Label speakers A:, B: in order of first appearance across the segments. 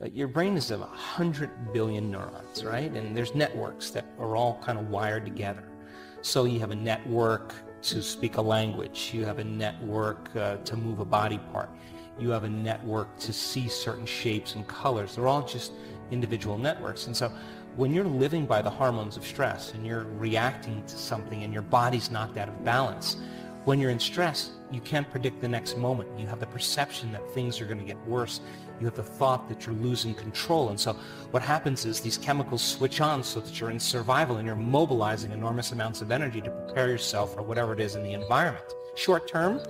A: Your brain is of 100 billion neurons, right? And there's networks that are all kind of wired together. So you have a network to speak a language. You have a network to move a body part. You have a network to see certain shapes and colors. They're all just individual networks. And so when you're living by the hormones of stress and you're reacting to something and your body's knocked out of balance, when you're in stress, you can't predict the next moment. You have the perception that things are going to get worse. You have the thought that you're losing control. And so what happens is these chemicals switch on so that you're in survival and you're mobilizing enormous amounts of energy to prepare yourself for whatever it is in the environment. Short term,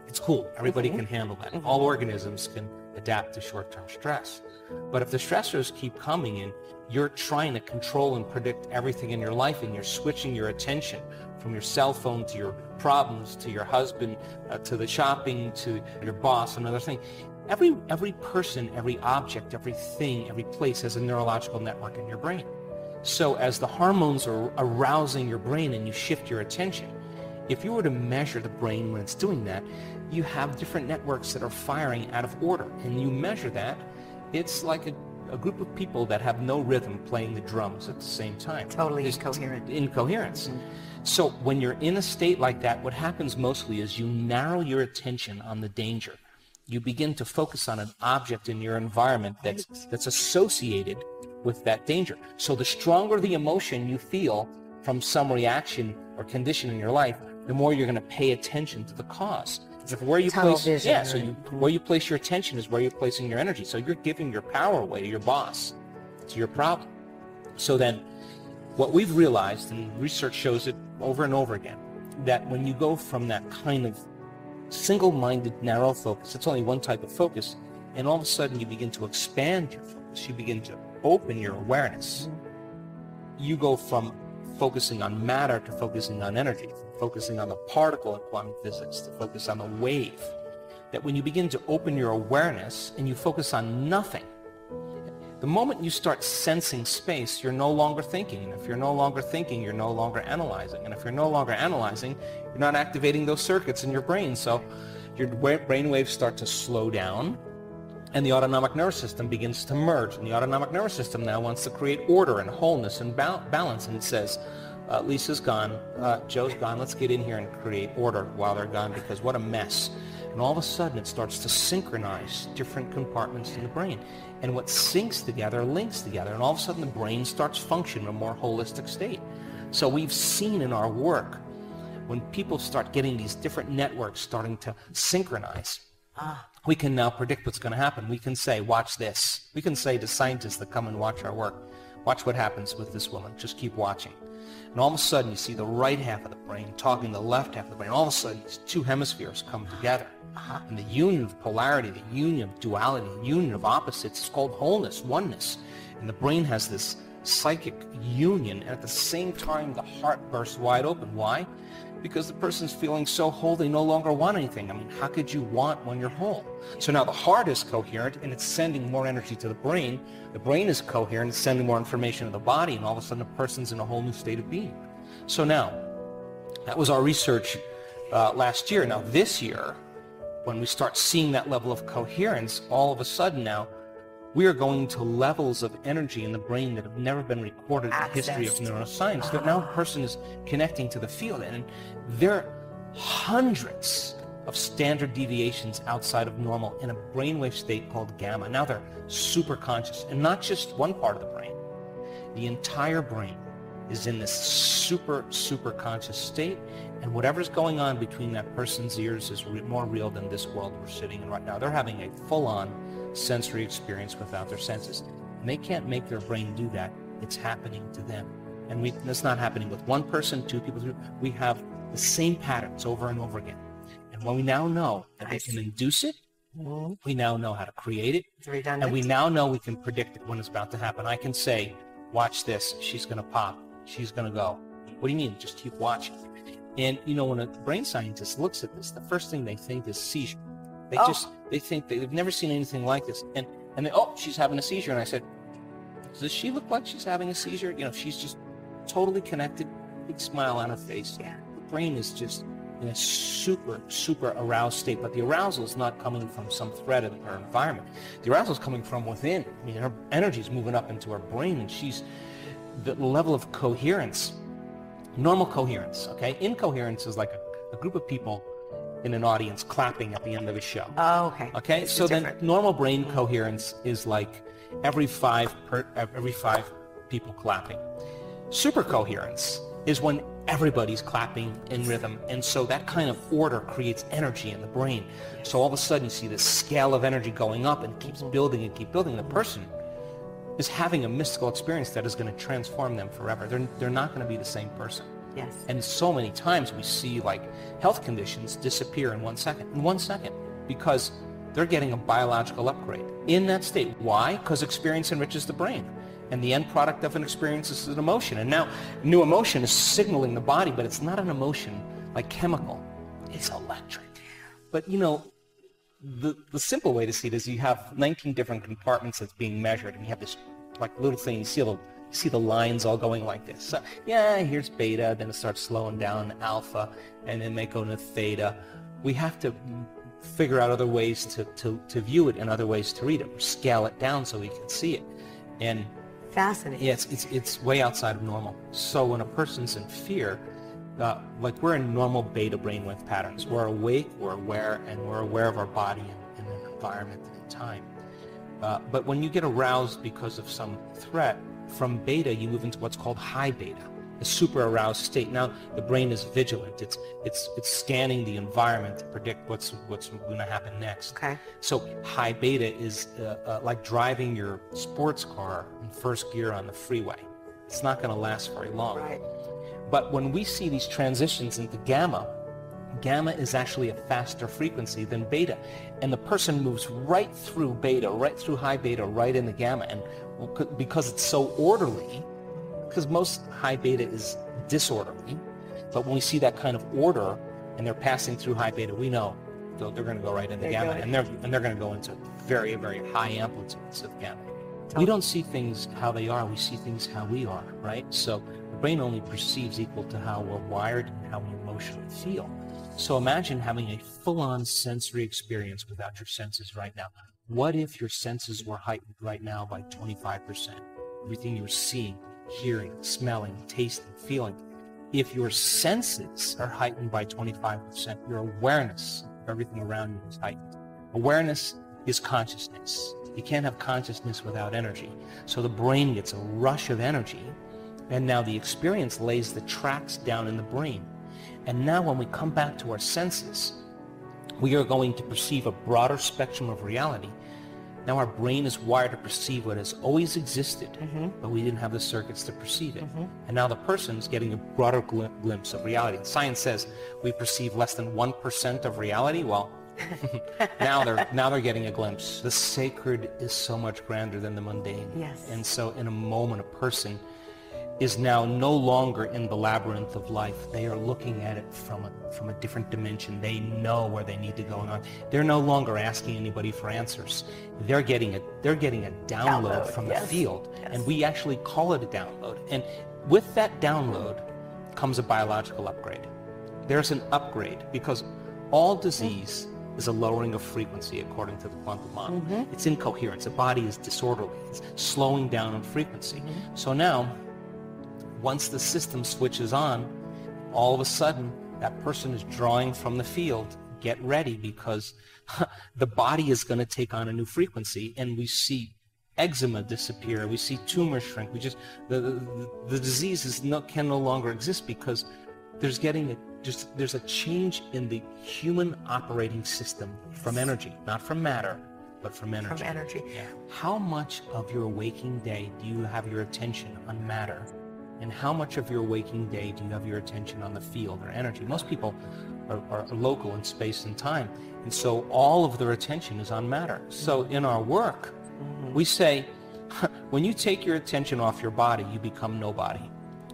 A: it's cool. Everybody can handle that. All organisms can adapt to short-term stress. But if the stressors keep coming in, you're trying to control and predict everything in your life, and you're switching your attention from your cell phone to your problems, to your husband, to the shopping, to your boss, another thing. Every person, every object, everything, every place has a neurological network in your brain. So as the hormones are arousing your brain and you shift your attention, if you were to measure the brain when it's doing that, you have different networks that are firing out of order, and you measure that. It's like a group of people that have no rhythm playing the drums at the same time.
B: Totally incoherent.
A: Incoherence. So when you're in a state like that, what happens mostly is you narrow your attention on the danger. You begin to focus on an object in your environment that's associated with that danger. So the stronger the emotion you feel from some reaction or condition in your life, the more you're going to pay attention to the cause. If where you place, where you place your attention is where you're placing your energy. So you're giving your power away to your boss, to your problem. So then, what we've realized, and research shows it over and over again, that when you go from that kind of single-minded, narrow focus, it's only one type of focus, and all of a sudden you begin to expand your focus. You begin to open your awareness. You go from focusing on matter to focusing on energy, from focusing on the particle in quantum physics to focus on the wave. That when you begin to open your awareness and you focus on nothing, the moment you start sensing space, you're no longer thinking. And if you're no longer thinking, you're no longer analyzing. And if you're no longer analyzing, you're not activating those circuits in your brain. So your brain waves start to slow down, and the autonomic nervous system begins to merge. And the autonomic nervous system now wants to create order and wholeness and balance. And it says, Lisa's gone, Joe's gone, let's get in here and create order while they're gone, because what a mess. And all of a sudden it starts to synchronize different compartments in the brain. And what syncs together links together. And all of a sudden the brain starts functioning in a more holistic state. So we've seen in our work, when people start getting these different networks starting to synchronize, we can now predict what's going to happen. We can say, watch this. We can say to scientists that come and watch our work, watch what happens with this woman. Just keep watching. And all of a sudden, you see the right half of the brain talking to the left half of the brain. All of a sudden, these two hemispheres come together. And the union of polarity, the union of duality, the union of opposites is called wholeness, oneness. And the brain has this psychic union. And at the same time, the heart bursts wide open. Why? Because the person's feeling so whole, they no longer want anything. I mean, how could you want when you're whole? So now the heart is coherent, and it's sending more energy to the brain. The brain is coherent, it's sending more information to the body, and all of a sudden the person's in a whole new state of being. So now, that was our research last year. Now this year, when we start seeing that level of coherence, all of a sudden now, we are going to levels of energy in the brain that have never been recorded in the history of neuroscience. That now a person is connecting to the field, and there are hundreds of standard deviations outside of normal in a brainwave state called gamma. Now they're super conscious, and not just one part of the brain. The entire brain is in this super conscious state, and whatever's going on between that person's ears is more real than this world we're sitting in right now. They're having a full-on sensory experience without their senses. And they can't make their brain do that. It's happening to them. And it's not happening with one person, two people. We have the same patterns over and over again. And when we now know that we can induce it, we now know how to create it, and we now know we can predict it when it's about to happen. I can say, watch this, she's going to pop, she's going to go. What do you mean? Just keep watching. And, you know, when a brain scientist looks at this, the first thing they think is seizure. They think they've never seen anything like this. And they, she's having a seizure. And I said, does she look like she's having a seizure? You know, she's just totally connected, big smile on her face.
B: Yeah.
A: The brain is just in a super, super aroused state. But the arousal is not coming from some threat in her environment. The arousal is coming from within. I mean, her energy is moving up into her brain, and the level of coherence, normal coherence, okay? Incoherence is like a group of people in an audience clapping at the end of a show.
B: Oh, okay.
A: Okay, so then normal brain coherence is like every five people clapping. Super coherence is when everybody's clapping in rhythm, and so that kind of order creates energy in the brain. So all of a sudden you see this scale of energy going up and it keeps building and keep building. The person is having a mystical experience that is going to transform them forever. They're not going to be the same person.
B: Yes.
A: And so many times we see like health conditions disappear in 1 second. In 1 second, because they're getting a biological upgrade in that state. Why? Because experience enriches the brain. And the end product of an experience is an emotion. And now new emotion is signaling the body, but it's not an emotion like chemical. It's electric. But you know, the simple way to see it is you have 19 different compartments that's being measured, and you have this like little thing, you see the lines all going like this. So, yeah, here's beta, then it starts slowing down alpha, and then may go into theta. We have to figure out other ways to view it and other ways to read it, or scale it down so we can see it. And
B: fascinating.
A: yeah, it's way outside of normal. So when a person's in fear, like we're in normal beta brainwave patterns. We're awake, we're aware, and we're aware of our body and an environment and time. But when you get aroused because of some threat, from beta you move into what's called high beta, a super aroused state. Now the brain is vigilant. It's scanning the environment to predict what's going to happen next.
B: Okay.
A: So high beta is like driving your sports car in first gear on the freeway. It's not going to last very long.
B: Right.
A: But when we see these transitions into gamma, gamma is actually a faster frequency than beta. And the person moves right through beta, right through high beta, right into gamma. And because it's so orderly, because most high beta is disorderly, but when we see that kind of order and they're passing through high beta, we know they're going to go right into gamma, and they're going to go into very, very high amplitudes of gamma. We don't see things how they are, we see things how we are, right? So the brain only perceives equal to how we're wired and how we emotionally feel. So imagine having a full-on sensory experience without your senses right now. What if your senses were heightened right now by 25%? Everything you're seeing, hearing, smelling, tasting, feeling. If your senses are heightened by 25%, your awareness of everything around you is heightened. Awareness is consciousness. You can't have consciousness without energy. So the brain gets a rush of energy, and now the experience lays the tracks down in the brain. And now when we come back to our senses, we are going to perceive a broader spectrum of reality. Now our brain is wired to perceive what has always existed, but we didn't have the circuits to perceive it. And now the person's getting a broader glimpse of reality. Science says we perceive less than 1% of reality. Well, now they're getting a glimpse. The sacred is so much grander than the mundane.
B: Yes.
A: And so in a moment, a person is now no longer in the labyrinth of life. They are looking at it from a different dimension. They know where they need to go on. They're no longer asking anybody for answers. They're getting a download from the field, and we actually call it a download. And with that download comes a biological upgrade. There's an upgrade because all disease is a lowering of frequency according to the quantum model. It's incoherence. The body is disorderly. It's slowing down in frequency. So now, once the system switches on, all of a sudden, that person is drawing from the field. Get ready, because the body is going to take on a new frequency, and we see eczema disappear. We see tumors shrink. The diseases can no longer exist because there's a change in the human operating system from energy, not from matter, but from energy.
B: From energy.
A: Yeah. How much of your waking day do you have your attention on matter? And how much of your waking day do you have your attention on the field or energy? Most people are local in space and time, and so all of their attention is on matter. So in our work, we say, when you take your attention off your body, you become nobody.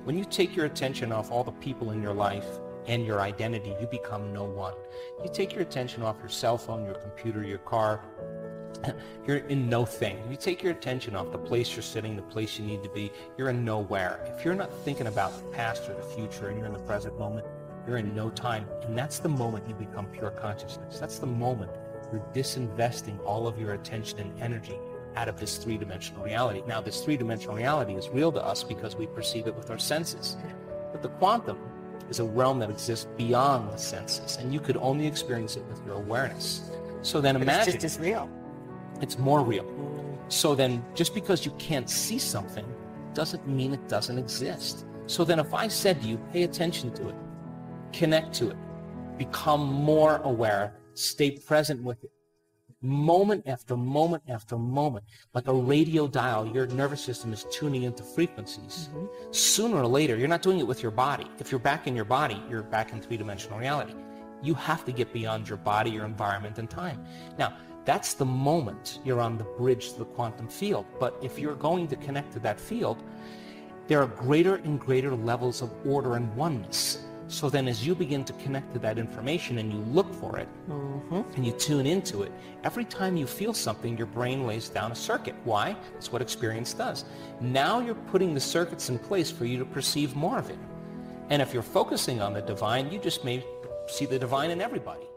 A: When you take your attention off all the people in your life and your identity, you become no one. You take your attention off your cell phone, your computer, your car, you're in no thing. You take your attention off the place you're sitting, the place you need to be, you're in nowhere. If you're not thinking about the past or the future and you're in the present moment, you're in no time. And that's the moment you become pure consciousness. That's the moment you're disinvesting all of your attention and energy out of this three-dimensional reality. Now, this three-dimensional reality is real to us because we perceive it with our senses. But the quantum is a realm that exists beyond the senses, and you could only experience it with your awareness. So then imagine...
B: It's just as real.
A: It's more real. So then, just because you can't see something doesn't mean it doesn't exist. So then if I said to you, pay attention to it, connect to it, become more aware, stay present with it, moment after moment after moment, like a radio dial, your nervous system is tuning into frequencies. Sooner or later, you're not doing it with your body. If you're back in your body, you're back in three-dimensional reality. You have to get beyond your body, your environment, and time. Now, that's the moment you're on the bridge to the quantum field. But if you're going to connect to that field, there are greater and greater levels of order and oneness. So then as you begin to connect to that information and you look for it, and you tune into it, every time you feel something, your brain lays down a circuit. Why? That's what experience does. Now you're putting the circuits in place for you to perceive more of it. And if you're focusing on the divine, you just may see the divine in everybody.